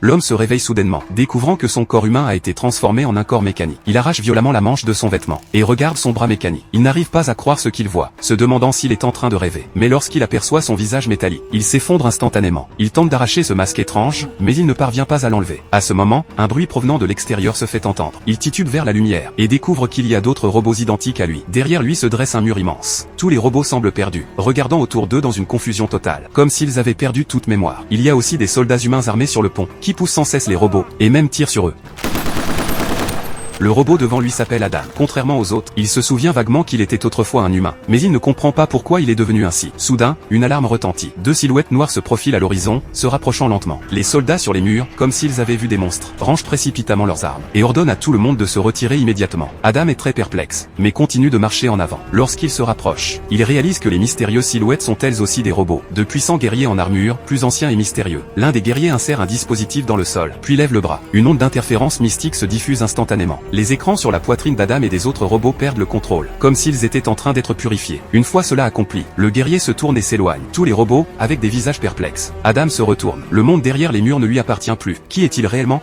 L'homme se réveille soudainement, découvrant que son corps humain a été transformé en un corps mécanique. Il arrache violemment la manche de son vêtement, et regarde son bras mécanique. Il n'arrive pas à croire ce qu'il voit, se demandant s'il est en train de rêver. Mais lorsqu'il aperçoit son visage métallique, il s'effondre instantanément. Il tente d'arracher ce masque étrange, mais il ne parvient pas à l'enlever. À ce moment, un bruit provenant de l'extérieur se fait entendre. Il titube vers la lumière, et découvre qu'il y a d'autres robots identiques à lui. Derrière lui se dresse un mur immense. Tous les robots semblent perdus, regardant autour d'eux dans une confusion totale, comme s'ils avaient perdu toute mémoire. Il y a aussi des soldats humains armés sur le pont, qui poussent sans cesse les robots, et même tirent sur eux. Le robot devant lui s'appelle Adam. Contrairement aux autres, il se souvient vaguement qu'il était autrefois un humain, mais il ne comprend pas pourquoi il est devenu ainsi. Soudain, une alarme retentit. Deux silhouettes noires se profilent à l'horizon, se rapprochant lentement. Les soldats sur les murs, comme s'ils avaient vu des monstres, rangent précipitamment leurs armes, et ordonnent à tout le monde de se retirer immédiatement. Adam est très perplexe, mais continue de marcher en avant. Lorsqu'il se rapproche, il réalise que les mystérieuses silhouettes sont elles aussi des robots, de puissants guerriers en armure, plus anciens et mystérieux. L'un des guerriers insère un dispositif dans le sol, puis lève le bras. Une onde d'interférence mystique se diffuse instantanément. Les écrans sur la poitrine d'Adam et des autres robots perdent le contrôle, comme s'ils étaient en train d'être purifiés. Une fois cela accompli, le guerrier se tourne et s'éloigne. Tous les robots, avec des visages perplexes. Adam se retourne. Le monde derrière les murs ne lui appartient plus. Qui est-il réellement ?